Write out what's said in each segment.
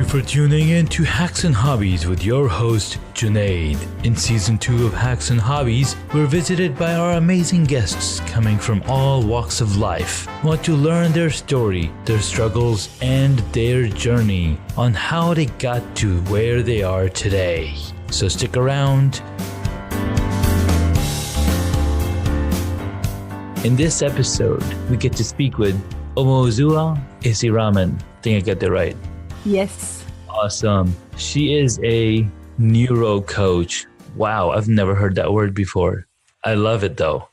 for tuning in to Hacks and Hobbies with your host, Junaid. In Season 2 of Hacks and Hobbies, we're visited by our amazing guests coming from all walks of life. We want to learn their story, their struggles, and their journey on how they got to where they are today. So stick around. In this episode, we get to speak with Omozua Isiramen. I think I got that right. Yes. Awesome. She is a NeuroCoach. Wow, I've never heard that word before. I love it though.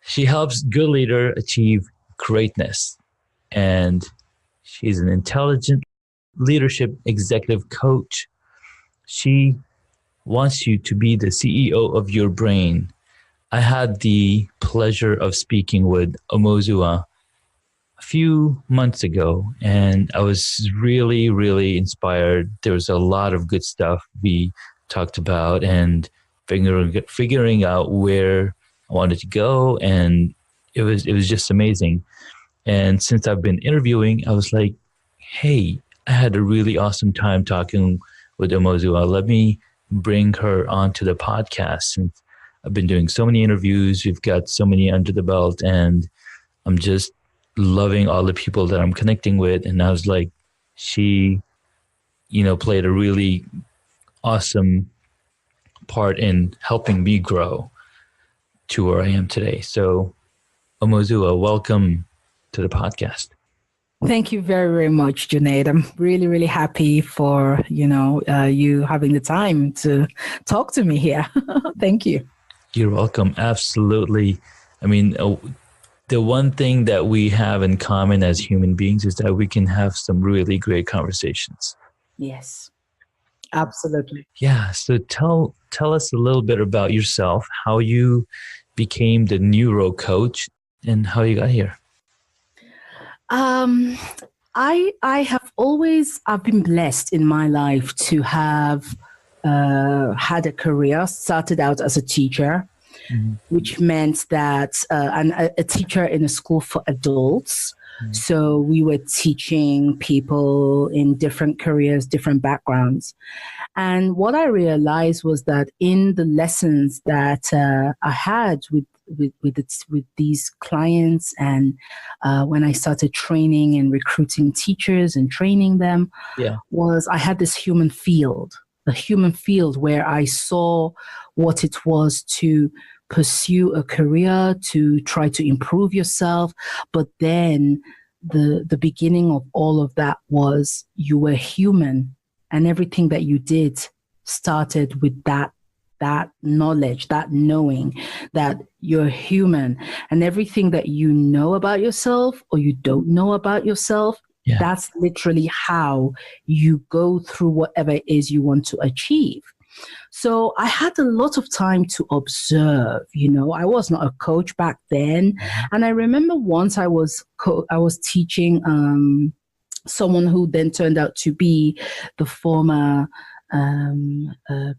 She helps good leaders achieve greatness. And she's an intelligent leadership executive coach. She wants you to be the CEO of your brain. I had the pleasure of speaking with Omozua a few months ago, and I was really, really inspired. There was a lot of good stuff we talked about and figuring out where I wanted to go, and it was just amazing. And since I've been interviewing, I was like, hey, I had a really awesome time talking with Omozua. Let me bring her onto the podcast. Since I've been doing so many interviews, we've got so many under the belt, and I'm just loving all the people that I'm connecting with. And I was like, she, played a really awesome part in helping me grow to where I am today. So Omozua, welcome to the podcast. Thank you very, very much, Junaid. I'm really, really happy for, you having the time to talk to me here. Thank you. You're welcome. Absolutely. I mean, the one thing that we have in common as human beings is that we can have some really great conversations. Yes, absolutely. Yeah. So tell us a little bit about yourself, how you became the NeuroCoach and how you got here. I've been blessed in my life to have had a career, started out as a teacher, which meant that a teacher in a school for adults. So we were teaching people in different careers, different backgrounds. And what I realized was that in the lessons that I had with these clients, and when I started training and recruiting teachers and training them, was I had this human field where I saw what it was to pursue a career, to try to improve yourself. But then the beginning of all of that was you were human, and everything that you did started with that knowledge, that knowing that you're human, and everything that you know about yourself or you don't know about yourself, that's literally how you go through whatever it is you want to achieve. So I had a lot of time to observe. I was not a coach back then. And I remember once I was teaching someone who then turned out to be the former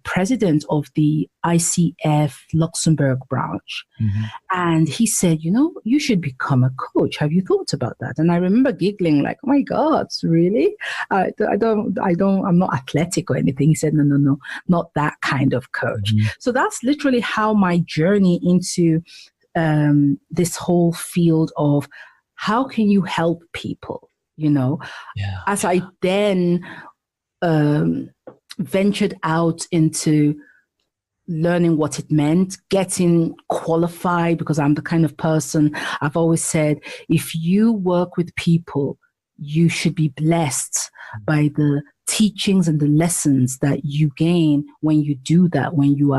president of the ICF Luxembourg branch. And he said, you should become a coach. Have you thought about that? And I remember giggling like, oh my God, really? I'm not athletic or anything. He said, no, not that kind of coach. So that's literally how my journey into this whole field of how can you help people, as I then ventured out into learning what it meant, getting qualified, because I'm the kind of person, I've always said, if you work with people, you should be blessed by the teachings and the lessons that you gain when you do that, when you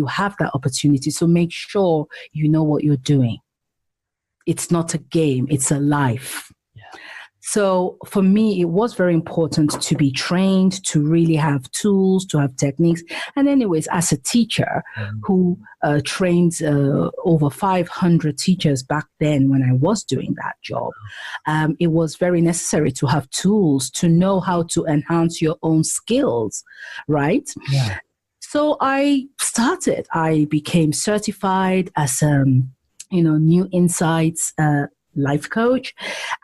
have that opportunity. So make sure you know what you're doing. It's not a game, it's a life. So for me, it was very important to be trained, to really have tools, to have techniques. And anyways, as a teacher who trained over 500 teachers back then when I was doing that job, it was very necessary to have tools to know how to enhance your own skills, right? Yeah. So I became certified as New Insights life coach.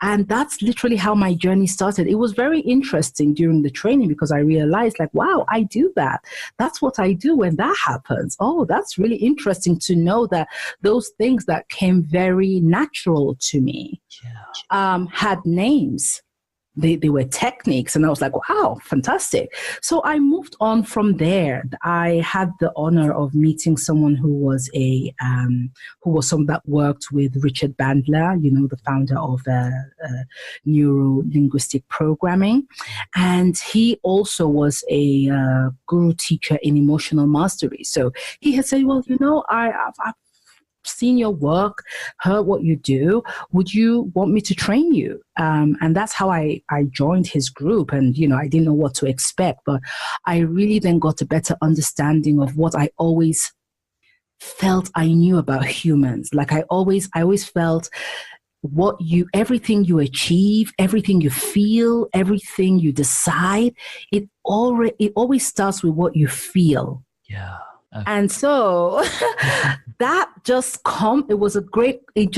And that's literally how my journey started. It was very interesting during the training because I realized like, wow, I do that. That's what I do when that happens. Oh, that's really interesting to know that those things that came very natural to me had names. They were techniques, and I was like, wow, fantastic. So I moved on from there. I had the honor of meeting someone who was someone that worked with Richard Bandler, the founder of neuro-linguistic programming. And he also was a guru teacher in emotional mastery. So he had said, well, I've seen your work, heard what you do. Would you want me to train you? And that's how I joined his group. And, I didn't know what to expect, but I really then got a better understanding of what I always felt I knew about humans. Like I always felt everything you achieve, everything you feel, everything you decide, it always starts with what you feel. Yeah. And so that it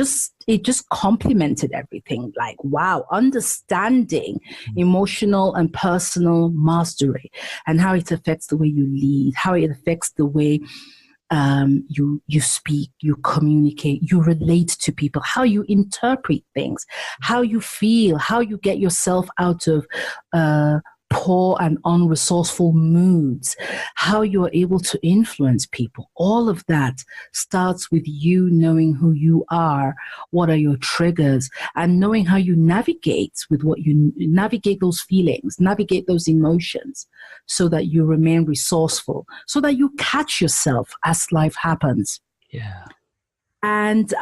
just complemented everything. Like, wow, understanding emotional and personal mastery and how it affects the way you lead, how it affects the way you speak, you communicate, you relate to people, how you interpret things, how you feel, how you get yourself out of poor and unresourceful moods, how you're able to influence people. All of that starts with you knowing who you are, what are your triggers, and knowing how you navigate those feelings, navigate those emotions so that you remain resourceful, so that you catch yourself as life happens. Yeah. And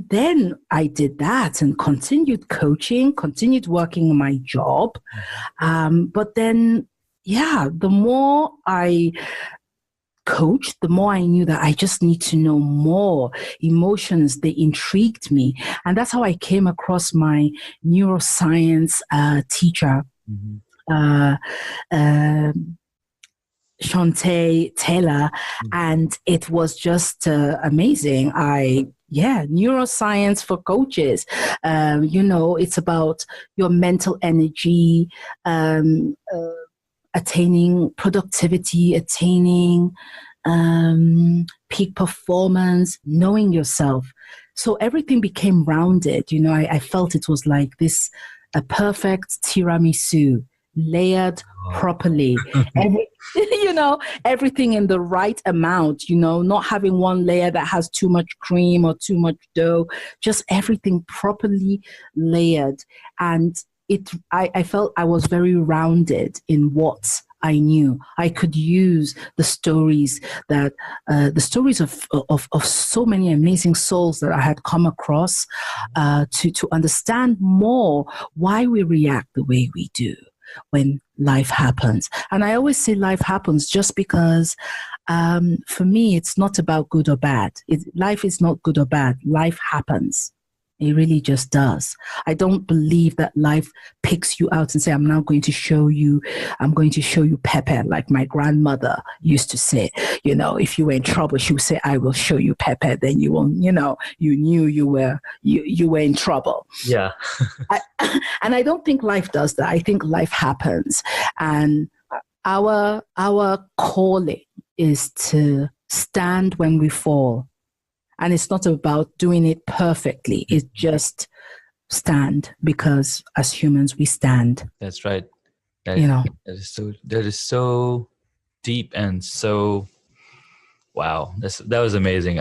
then I did that and continued coaching, continued working on my job. But then, the more I coached, the more I knew that I just need to know more. Emotions, they intrigued me. And that's how I came across my neuroscience teacher, Shantae Taylor, and it was just amazing. Neuroscience for coaches. It's about your mental energy, attaining productivity, attaining peak performance, knowing yourself. So everything became rounded. I felt it was like a perfect tiramisu, layered properly. Everything in the right amount, not having one layer that has too much cream or too much dough, just everything properly layered. And I felt I was very rounded in what I knew. I could use the stories of so many amazing souls that I had come across to understand more why we react the way we do when life happens. And I always say life happens just because for me, it's not about good or bad. Life is not good or bad. Life happens. It really just does. I don't believe that life picks you out and say, I'm going to show you pepper, like my grandmother used to say. If you were in trouble, she would say, I will show you pepper. Then you will, you knew you were in trouble. Yeah. And I don't think life does that. I think life happens. And our calling is to stand when we fall. And it's not about doing it perfectly. It's just stand, because as humans, we stand. That's right. That is so deep and so, wow. That was amazing.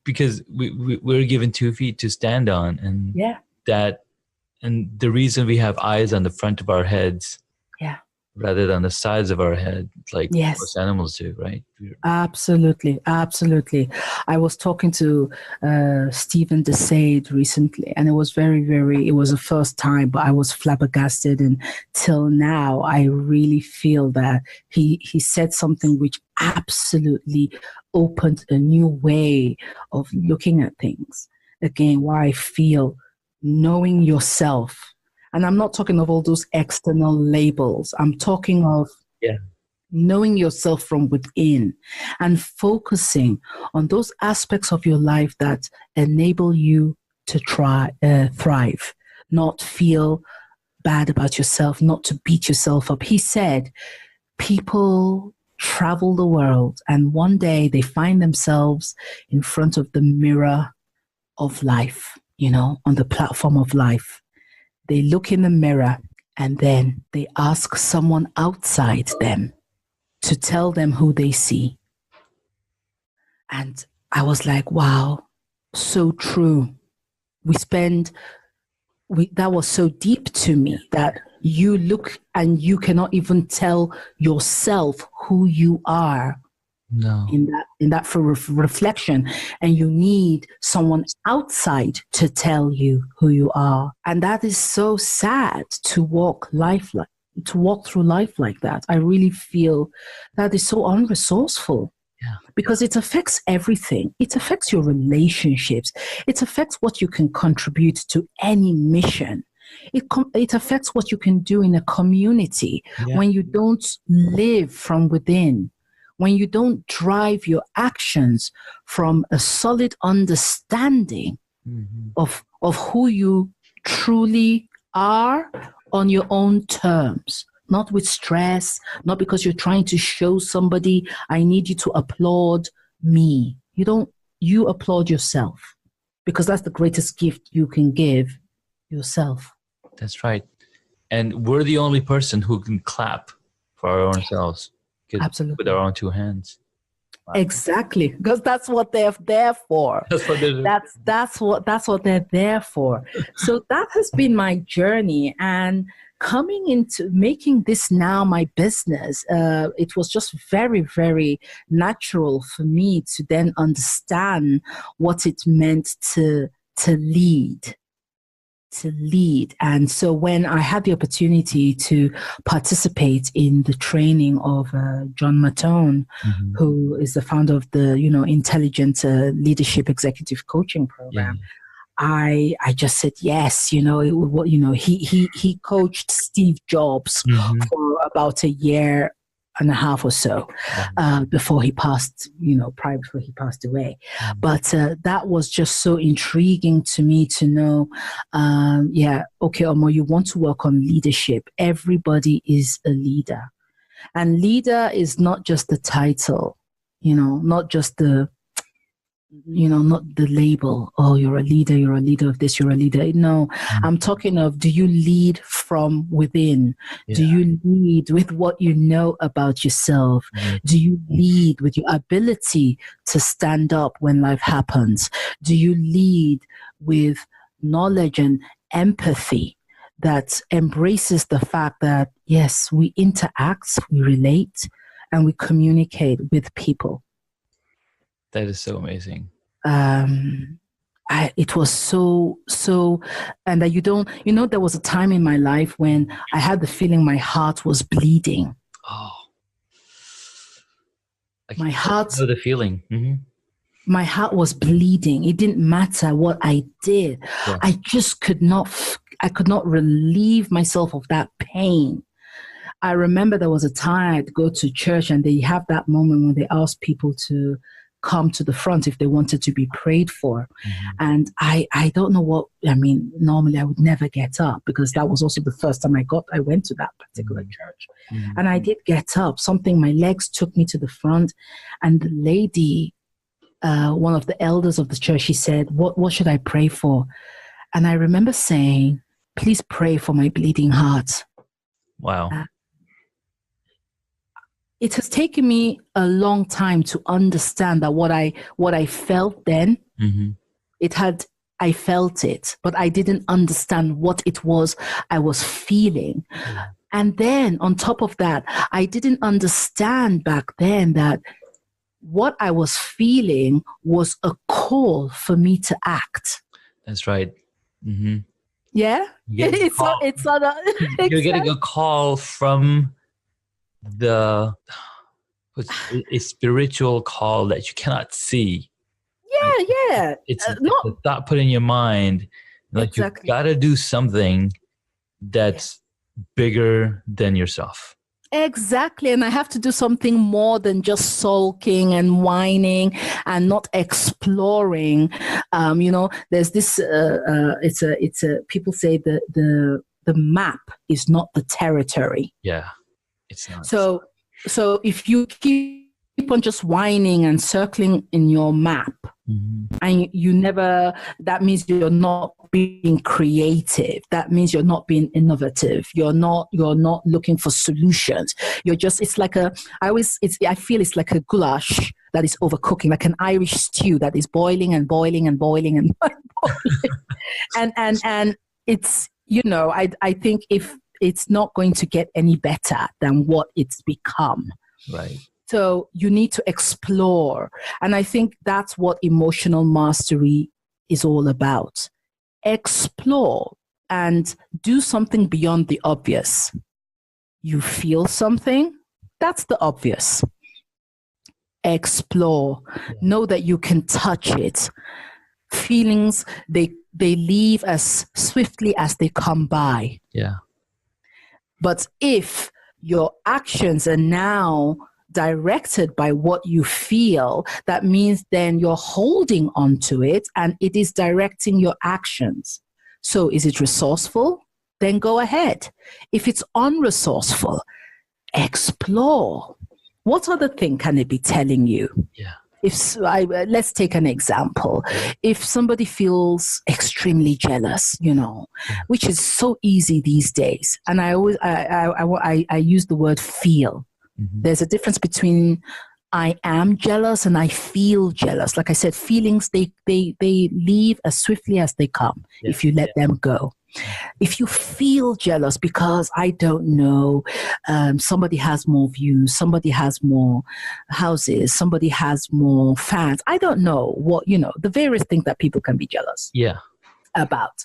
Because we're given 2 feet to stand on, and and the reason we have eyes on the front of our heads, rather than the sides of our head, like most animals do, right? Absolutely. I was talking to Stephen DeSade recently, and it was it was the first time, but I was flabbergasted. And till now, I really feel that he said something which absolutely opened a new way of looking at things. Again, why I feel knowing yourself. And I'm not talking of all those external labels. I'm talking of knowing yourself from within and focusing on those aspects of your life that enable you to thrive, not feel bad about yourself, not to beat yourself up. He said, people travel the world and one day they find themselves in front of the mirror of life, on the platform of life. They look in the mirror and then they ask someone outside them to tell them who they see. And I was like, wow, so true. That was so deep to me that you look and you cannot even tell yourself who you are. No. In that for reflection, and you need someone outside to tell you who you are, and that is so sad to walk through life like that. I really feel that is so unresourceful. Yeah. Because it affects everything. It affects your relationships. It affects what you can contribute to any mission. It affects what you can do in a community when you don't live from within, when you don't drive your actions from a solid understanding of who you truly are on your own terms. Not with stress, not because you're trying to show somebody, I need you to applaud me. You applaud yourself, because that's the greatest gift you can give yourself. That's right. And we're the only person who can clap for our own selves. Absolutely. With our own two hands. Wow. Exactly. Because that's what they're there for. That's what they're that's what they're there for. So that has been my journey, and coming into making this now my business, it was just very, very natural for me to then understand what it meant to lead. And so when I had the opportunity to participate in the training of John Mattone, who is the founder of the Intelligent Leadership Executive Coaching Program, I just said yes. He coached Steve Jobs for about a year and a half or so before he passed, before he passed away. But that was just so intriguing to me to know, okay, Omo, you want to work on leadership. Everybody is a leader. And leader is not just the title, not just the, not the label. Oh, you're a leader of this, you're a leader. No, I'm talking of, do you lead from within? Yeah. Do you lead with what you know about yourself? Do you lead with your ability to stand up when life happens? Do you lead with knowledge and empathy that embraces the fact that, yes, we interact, we relate, and we communicate with people? That is so amazing. It was so, and that there was a time in my life when I had the feeling my heart was bleeding. Oh, my heart. Know the feeling. My heart was bleeding. It didn't matter what I did. Yeah. I just could not relieve myself of that pain. I remember there was a time I'd go to church and they have that moment when they ask people to come to the front if they wanted to be prayed for. And I don't know what, normally I would never get up, because that was also the first time I went to that particular church. And I did get up. My legs took me to the front, and the lady, one of the elders of the church, she said, what should I pray for? And I remember saying, please pray for my bleeding heart. Wow. It has taken me a long time to understand that what I felt then, I felt it, but I didn't understand what it was I was feeling. And then on top of that, I didn't understand back then that what I was feeling was a call for me to act. That's right. Yeah? It's not You're getting a call from a spiritual call that you cannot see. Yeah. It's a thought put in your mind, like exactly. You've got to do something that's bigger than yourself. Exactly. And I have to do something more than just sulking and whining and not exploring. There's this, people say the map is not the territory. Yeah, it's not. So if you keep on just whining and circling in your map, and you never, that means you're not being creative. That means you're not being innovative. You're not looking for solutions. I feel it's like a goulash that is overcooking, like an Irish stew that is boiling and boiling and boiling and boiling. and it's, I think if it's not going to get any better than what it's become. Right. So you need to explore. And I think that's what emotional mastery is all about. Explore and do something beyond the obvious. You feel something, that's the obvious. Explore. Yeah. Know that you can touch it. Feelings, they leave as swiftly as they come by. Yeah. But if your actions are now directed by what you feel, that means then you're holding on to it and it is directing your actions. So is it resourceful? Then go ahead. If it's unresourceful, explore. What other thing can it be telling you? Yeah. Let's take an example. If somebody feels extremely jealous, which is so easy these days, and I use the word feel. Mm-hmm. There's a difference between I am jealous and I feel jealous. Like I said, feelings, they leave as swiftly as they come if you let them go. If you feel jealous because, I don't know, somebody has more views, somebody has more houses, somebody has more fans, I don't know what, the various things that people can be jealous about.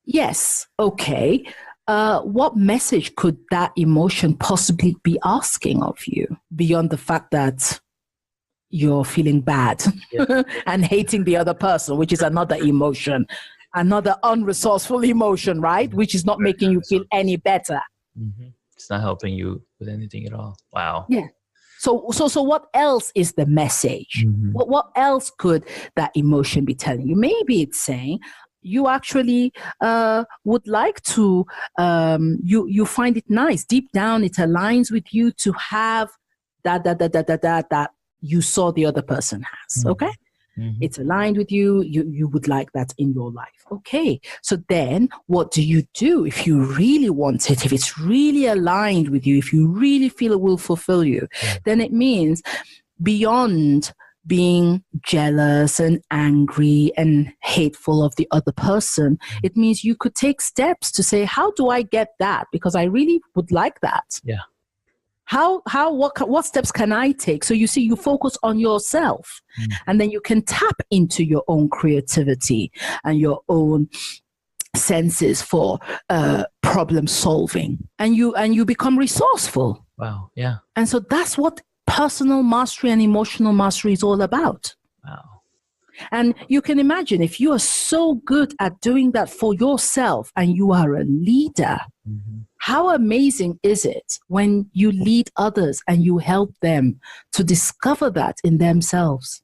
Yes, okay. What message could that emotion possibly be asking of you beyond the fact that you're feeling bad and hating the other person, which is another emotion, another unresourceful emotion, right? Which is not making you feel any better. Mm-hmm. It's not helping you with anything at all. Wow. Yeah. So what else is the message? Mm-hmm. What else could that emotion be telling you? Maybe it's saying, you actually would like to, you find it nice. Deep down, it aligns with you to have that you saw the other person has, okay? Mm-hmm. It's aligned with you. You would like that in your life. Okay, so then what do you do if you really want it, if it's really aligned with you, if you really feel it will fulfill you? Then it means beyond being jealous and angry and hateful of the other person, it means you could take steps to say, how do I get that? Because I really would like that. Yeah. What steps can I take? So you see, you focus on yourself, and then you can tap into your own creativity and your own senses for problem solving, and you become resourceful. Wow. Yeah. And so that's what personal mastery and emotional mastery is all about. Wow. And you can imagine, if you are so good at doing that for yourself and you are a leader, how amazing is it when you lead others and you help them to discover that in themselves?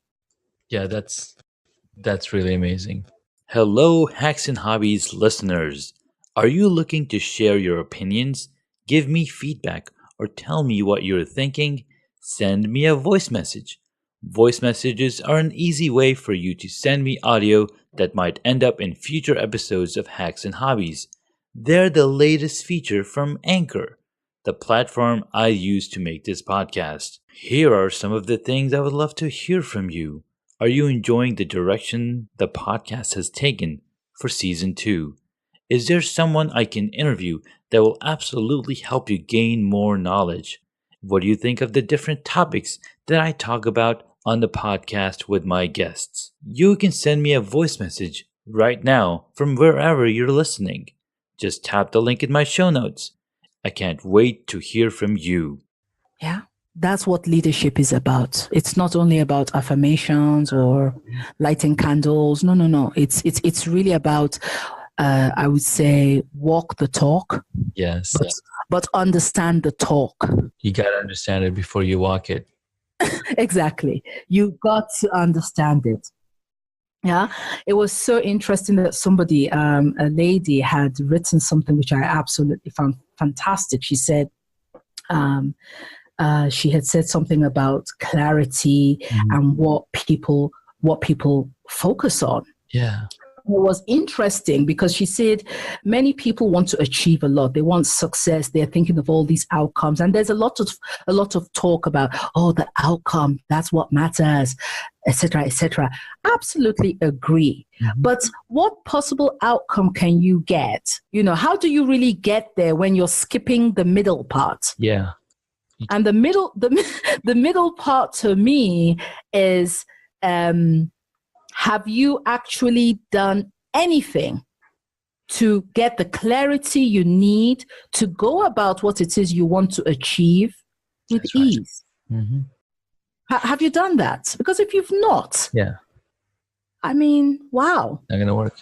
Yeah, that's really amazing. Hello, Hacks and Hobbies listeners. Are you looking to share your opinions, give me feedback, or tell me what you're thinking? Send me a voice message. Voice messages are an easy way for you to send me audio that might end up in future episodes of Hacks and Hobbies. They're the latest feature from Anchor, the platform I use to make this podcast. Here are some of the things I would love to hear from you. Are you enjoying the direction the podcast has taken for Season 2? Is there someone I can interview that will absolutely help you gain more knowledge? What do you think of the different topics that I talk about on the podcast with my guests? You can send me a voice message right now from wherever you're listening. Just tap the link in my show notes. I can't wait to hear from you. Yeah, that's what leadership is about. It's not only about affirmations or lighting candles. No. It's really about I would say walk the talk, Yes. but understand the talk. You got to understand it before you walk it. Exactly. You got to understand it. Yeah. It was so interesting that somebody, a lady, had written something which I absolutely found fantastic. She said, she had said something about clarity and what people focus on. Yeah. It was interesting because she said many people want to achieve a lot. They want success. They're thinking of all these outcomes, and there's a lot of talk about, oh, the outcome, that's what matters, etc., etc. Absolutely agree. But what possible outcome can you get? How do you really get there when you're skipping the middle part? Yeah. And the middle part to me is, have you actually done anything to get the clarity you need to go about what it is you want to achieve with ease? Have you done that? Because if you've not, I mean, wow. Not going to work.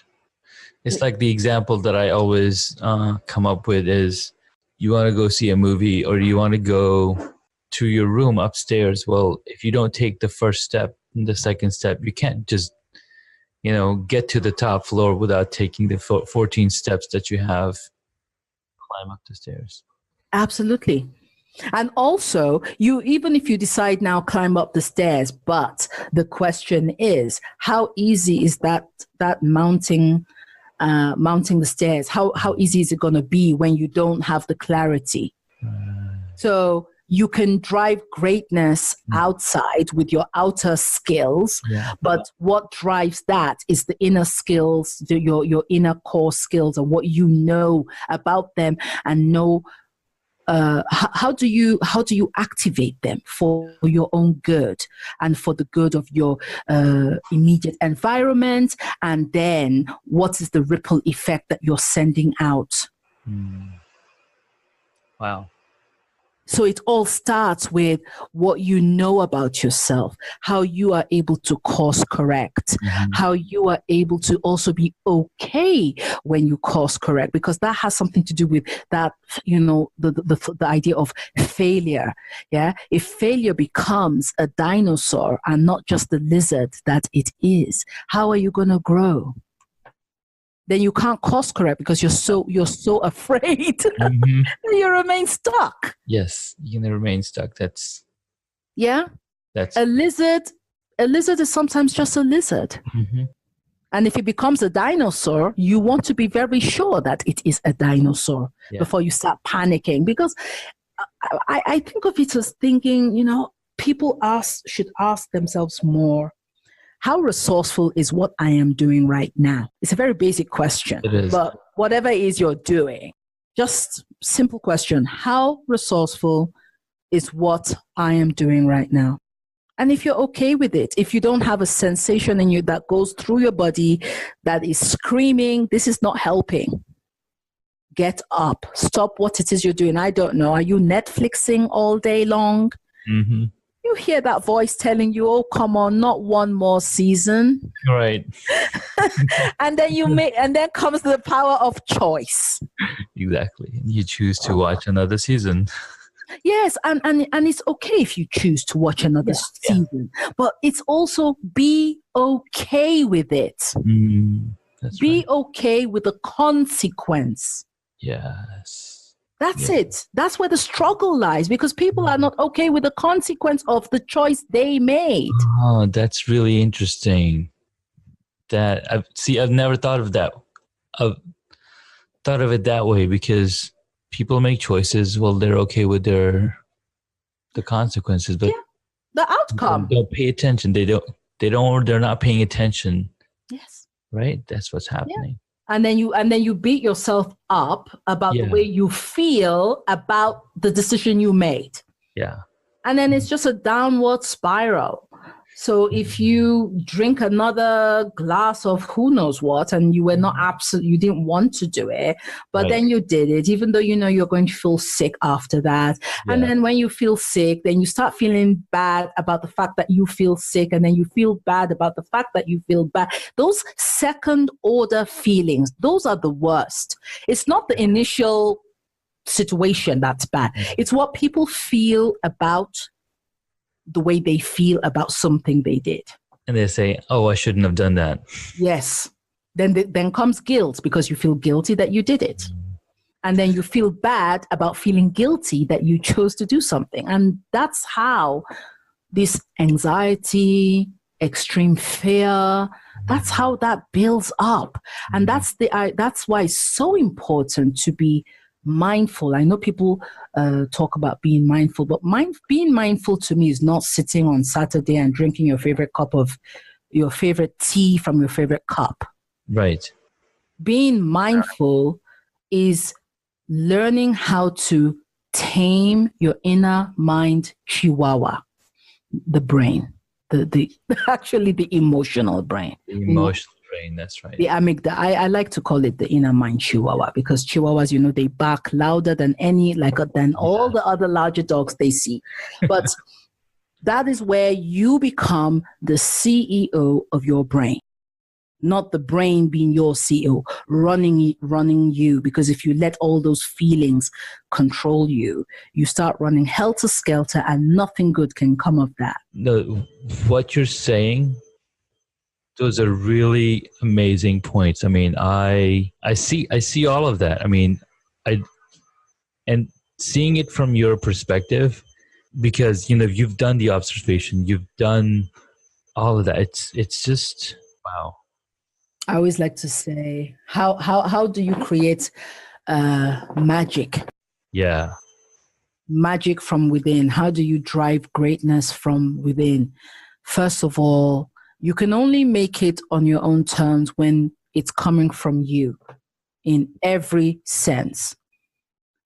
It's like the example that I always come up with is, you want to go see a movie or you want to go to your room upstairs. Well, if you don't take the first step and the second step, you can't just get to the top floor without taking the 14 steps that you have climb up the stairs. Absolutely. And also, even if you decide now climb up the stairs, but the question is, how easy is that mounting the stairs? How easy is it going to be when you don't have the clarity? So you can drive greatness outside with your outer skills, but what drives that is the inner skills, your inner core skills, and what you know about them, and know how do you activate them for your own good and for the good of your immediate environment, and then what is the ripple effect that you're sending out? Wow. So it all starts with what you know about yourself, how you are able to course correct, how you are able to also be okay when you course correct, because that has something to do with that, the idea of failure. Yeah. If failure becomes a dinosaur and not just the lizard that it is, how are you going to grow? Then you can't course correct because you're so afraid that you remain stuck. Yes, you're gonna remain stuck. That's a lizard. A lizard is sometimes just a lizard. And if it becomes a dinosaur, you want to be very sure that it is a dinosaur before you start panicking. Because I think of it as thinking, people should ask themselves more, how resourceful is what I am doing right now? It's a very basic question. It is. But whatever it is you're doing, just simple question. How resourceful is what I am doing right now? And if you're okay with it, if you don't have a sensation in you that goes through your body that is screaming, this is not helping, get up. Stop what it is you're doing. I don't know. Are you Netflixing all day long? You hear that voice telling you, oh, come on, not one more season. Right. And then comes the power of choice. Exactly. You choose to watch another season. Yes, and it's okay if you choose to watch another season, but it's also be okay with it. Be okay with the consequence. Yes. That's it. That's where the struggle lies, because people are not okay with the consequence of the choice they made. Oh, that's really interesting. I've never thought of that. I've thought of it that way, because people make choices. Well, they're okay with the consequences, but the outcome. Don't pay attention. They're not paying attention. Yes. Right? That's what's happening. Yeah. And then you beat yourself up about the way you feel about the decision you made. Yeah. And then it's just a downward spiral. So if you drink another glass of who knows what, and you were not you didn't want to do it, but then you did it, even though you know you're going to feel sick after that. Yeah. And then when you feel sick, then you start feeling bad about the fact that you feel sick, and then you feel bad about the fact that you feel bad. Those second order feelings, those are the worst. It's not the initial situation that's bad. It's what people feel about the way they feel about something they did. And they say, oh, I shouldn't have done that. Yes. Then comes guilt, because you feel guilty that you did it. And then you feel bad about feeling guilty that you chose to do something. And that's how this anxiety, extreme fear, that's how that builds up. And that's why it's so important to be mindful. I know people talk about being mindful, but being mindful to me is not sitting on Saturday and drinking your favorite tea from your favorite cup. Right. Being mindful is learning how to tame your inner mind chihuahua, the brain, actually the emotional brain. The emotional brain, that's right. The amygdala. I like to call it the inner mind chihuahua, because chihuahuas, you know, they bark louder than all the other larger dogs they see. But that is where you become the CEO of your brain, not the brain being your CEO, running you. Because if you let all those feelings control you, you start running helter-skelter, and nothing good can come of that. No, what you're saying, those are really amazing points. I mean, I see all of that. I mean, and seeing it from your perspective, because, you know, you've done the observation, you've done all of that. It's just, wow. I always like to say, how do you create magic? Yeah. Magic from within. How do you drive greatness from within? First of all, you can only make it on your own terms when it's coming from you in every sense.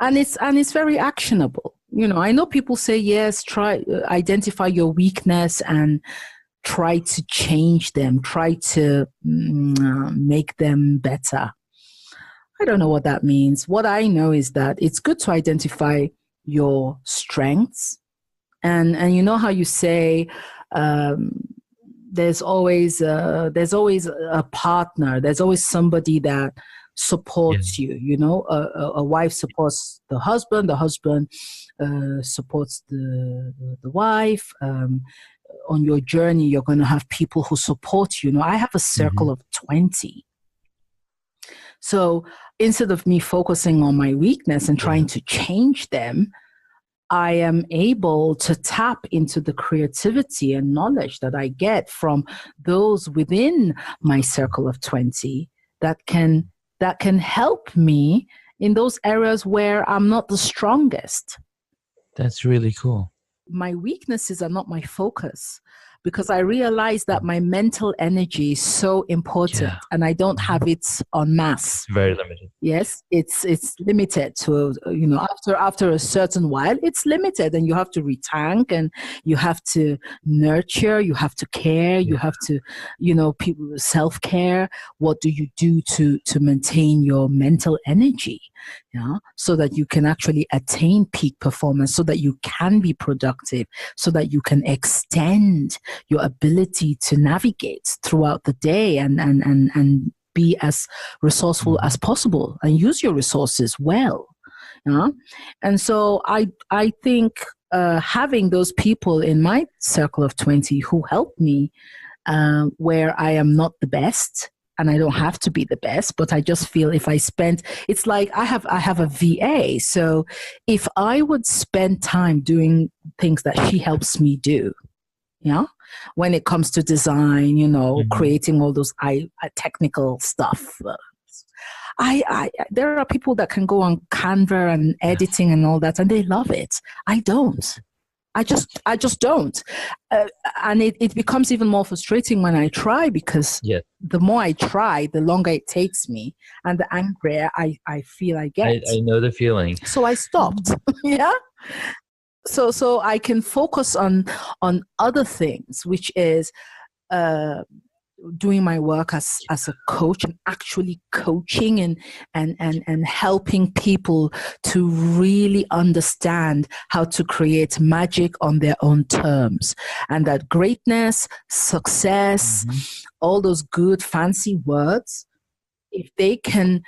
And it's very actionable. You know, I know people say, yes, try identify your weakness and try to change them, try to make them better. I don't know what that means. What I know is that it's good to identify your strengths. And you know how you say, there's always a partner. There's always somebody that supports you. You know, a wife supports the husband supports the wife. On your journey, you're going to have people who support you. You know, I have a circle of 20. So instead of me focusing on my weakness and trying to change them, I am able to tap into the creativity and knowledge that I get from those within my circle of 20 that can help me in those areas where I'm not the strongest. That's really cool. My weaknesses are not my focus, because I realize that my mental energy is so important, and I don't have it en masse. Very limited. Yes, it's limited to, you know, after a certain while, it's limited, and you have to retank, and you have to nurture, you have to care, you have to, you know, self-care. What do you do to maintain your mental energy? Yeah, so that you can actually attain peak performance, so that you can be productive, so that you can extend your ability to navigate throughout the day and be as resourceful as possible and use your resources well. Yeah? And so I think having those people in my circle of 20 who help me where I am not the best, and I don't have to be the best, but I just feel if I spend, it's like I have a VA. So if I would spend time doing things that she helps me do, yeah, when it comes to design, you know, creating all those technical stuff. There are people that can go on Canva and editing and all that, and they love it. I don't. I just don't. And it becomes even more frustrating when I try, because the more I try, the longer it takes me, and the angrier I feel I get. I know the feeling. So I stopped. Yeah. so I can focus on other things, which is doing my work as a coach and actually coaching and helping people to really understand how to create magic on their own terms, and that greatness, success, all those good fancy words, if they can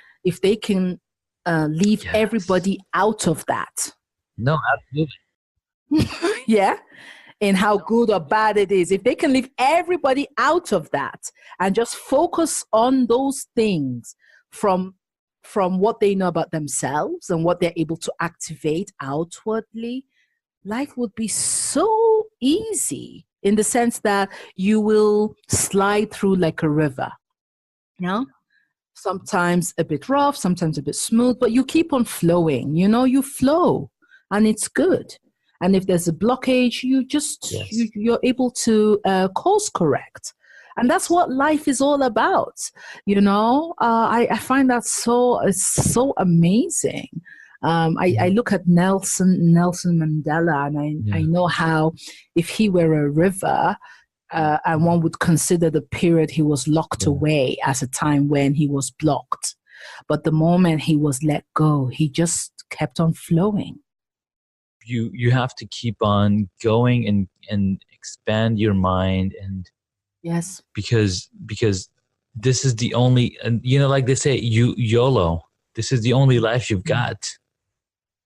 leave everybody out of that. No, absolutely. Yeah. In how good or bad it is. If they can leave everybody out of that and just focus on those things from what they know about themselves and what they're able to activate outwardly, life would be so easy, in the sense that you will slide through like a river. You know? Sometimes a bit rough, sometimes a bit smooth, but you keep on flowing. You flow, and it's good. And if there's a blockage, you're able to course correct. And that's what life is all about. I find that it's so amazing. I look at Nelson Mandela, and I know how, if he were a river, and one would consider the period he was locked away as a time when he was blocked. But the moment he was let go, he just kept on flowing. You have to keep on going and expand your mind, and because this is the only, like they say, YOLO, this is the only life you've got.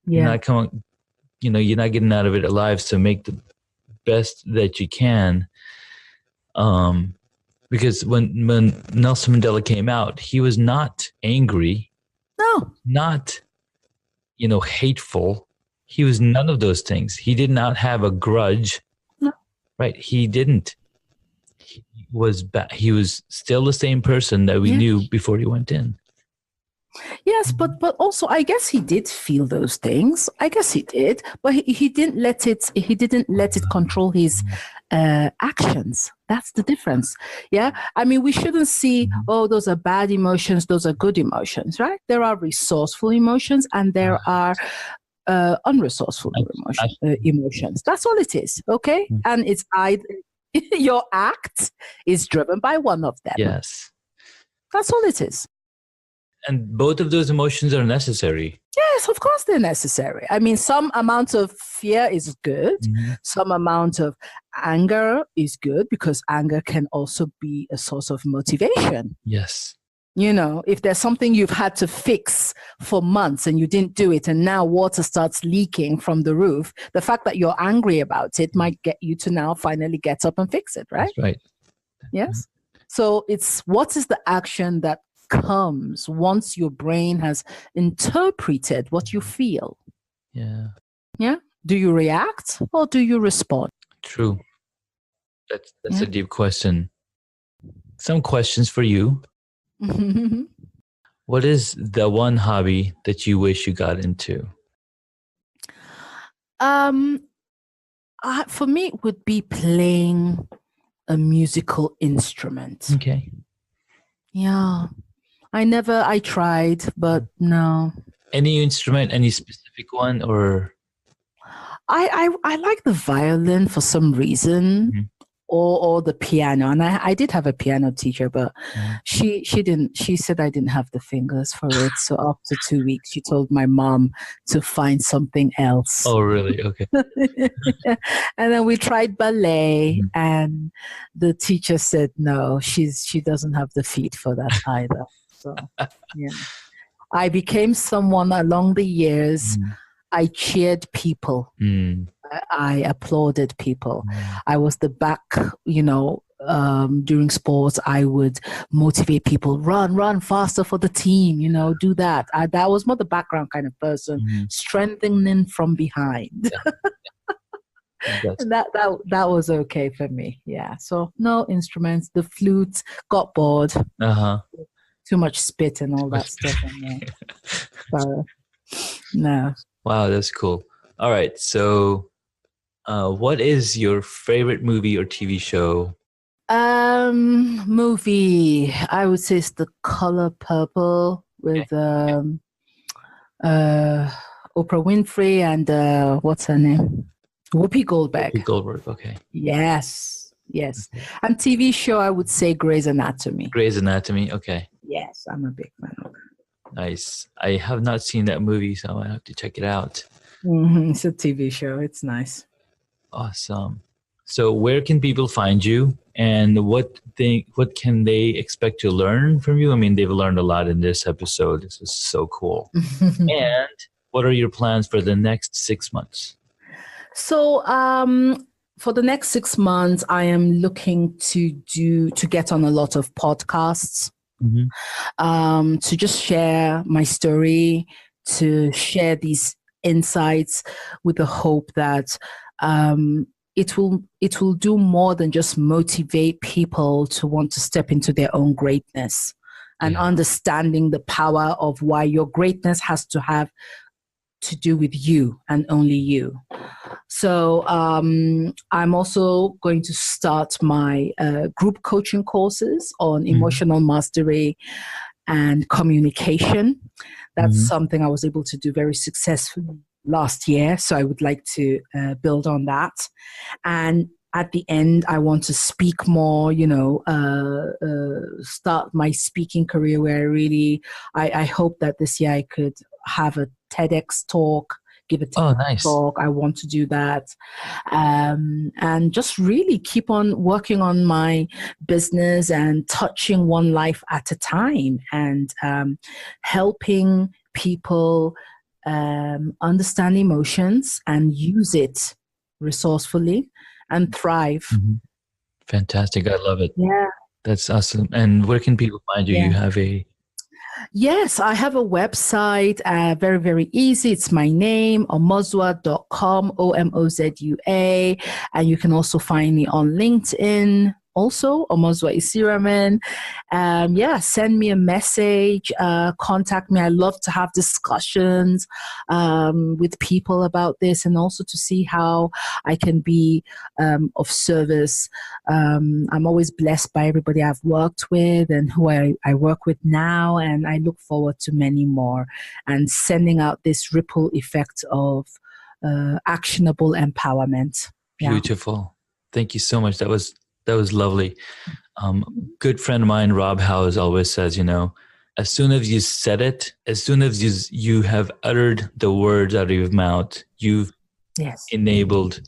You're not getting out of it alive, so make the best that you can. Because when Nelson Mandela came out, he was not angry, not hateful. He was none of those things. He did not have a grudge. No. Right. He didn't. He was still the same person that we knew before he went in. Yes, but also I guess he did feel those things. I guess he did, but he didn't let it control his actions. That's the difference. Yeah. I mean, we shouldn't see, those are bad emotions, those are good emotions, right? There are resourceful emotions, and there are unresourceful emotions. That's all it is. Okay. And it's either your act is driven by one of them. Yes. That's all it is. And both of those emotions are necessary. Yes, of course they're necessary. I mean, some amount of fear is good. Some amount of anger is good, because anger can also be a source of motivation. Yes. If there's something you've had to fix for months and you didn't do it, and now water starts leaking from the roof, the fact that you're angry about it might get you to now finally get up and fix it, right? That's right. Yes. So it's, what is the action that comes once your brain has interpreted what you feel? Yeah. Yeah. Do you react or do you respond? True. That's a deep question. Some questions for you. What is the one hobby that you wish you got into? For me, it would be playing a musical instrument. Okay. Yeah. I tried, but no. Any instrument, any specific one, or? I like the violin for some reason, or the piano. And I did have a piano teacher, but she said I didn't have the fingers for it. So after 2 weeks, she told my mom to find something else. Oh, really? Okay. And then we tried ballet, and the teacher said, no, she doesn't have the feet for that either. So, yeah. I became someone along the years. I cheered people. I applauded people. I was the back, during sports, I would motivate people, run faster for the team, do that. That was more the background kind of person, strengthening from behind. That was okay for me. Yeah. So no instruments. The flute, got bored. Too much spit and all that stuff. So, no. Wow, that's cool. All right. So what is your favorite movie or TV show? Movie, I would say it's The Color Purple with Oprah Winfrey and what's her name? Whoopi Goldberg. Whoopi Goldberg. Okay. Yes. And TV show, I would say Grey's Anatomy. Grey's Anatomy. Okay. Yes, I'm a big fan of that. Nice. I have not seen that movie, so I have to check it out. It's a TV show. It's nice. Awesome. So where can people find you, and what can they expect to learn from you? I mean, they've learned a lot in this episode. This is so cool. And what are your plans for the next 6 months? So for the next 6 months, I am looking to get on a lot of podcasts, to just share my story, to share these insights with the hope that it will do more than just motivate people to want to step into their own greatness, and understanding the power of why your greatness has to have to do with you and only you. So I'm also going to start my group coaching courses on emotional mastery and communication. That's something I was able to do very successfully last year. So I would like to build on that. And at the end, I want to speak more, start my speaking career where I hope that this year I could have a TEDx talk, give a TEDx talk. I want to do that. And just really keep on working on my business and touching one life at a time, and helping people understand emotions and use it resourcefully and thrive. Fantastic. I love it. Yeah. That's awesome. And where can people find you? Yeah. You have a... Yes, I have a website, very, very easy. It's my name, omozua.com, Omozua. And you can also find me on LinkedIn, also, Omozua Isiramen. Send me a message, contact me. I love to have discussions with people about this, and also to see how I can be of service. I'm always blessed by everybody I've worked with and who I work with now, and I look forward to many more, and sending out this ripple effect of actionable empowerment. Beautiful. Thank you so much. That was lovely. Good friend of mine, Rob Howes, always says, as soon as you said it, as soon as you have uttered the words out of your mouth, you've enabled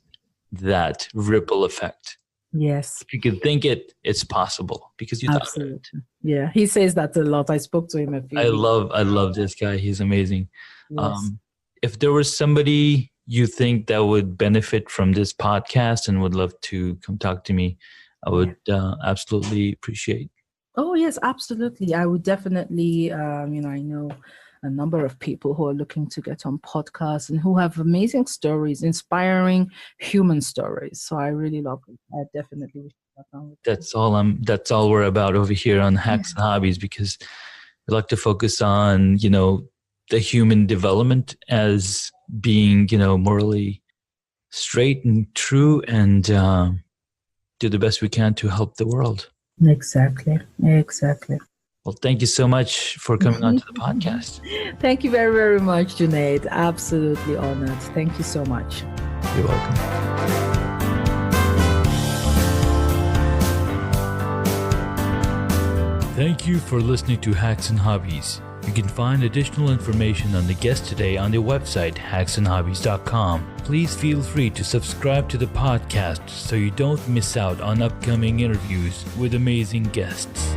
that ripple effect. Yes. If you can think it, it's possible because you thought it. Yeah, he says that a lot. I spoke to him a few I love this guy. He's amazing. Yes. If there was somebody you think that would benefit from this podcast and would love to come talk to me, I would absolutely appreciate. Oh, yes, absolutely. I would definitely, I know a number of people who are looking to get on podcasts and who have amazing stories, inspiring human stories. So I really love it. I definitely wish to get on with that's all we're about over here on Hacks and Hobbies, because we like to focus on, the human development as being, morally straight and true, and do the best we can to help the world. Exactly. Well, thank you so much for coming on to the podcast. Thank you very, very much, Junaid. Absolutely honored. Thank you so much. You're welcome. Thank you for listening to Hacks and Hobbies. You can find additional information on the guest today on the website hacksandhobbies.com. Please feel free to subscribe to the podcast so you don't miss out on upcoming interviews with amazing guests.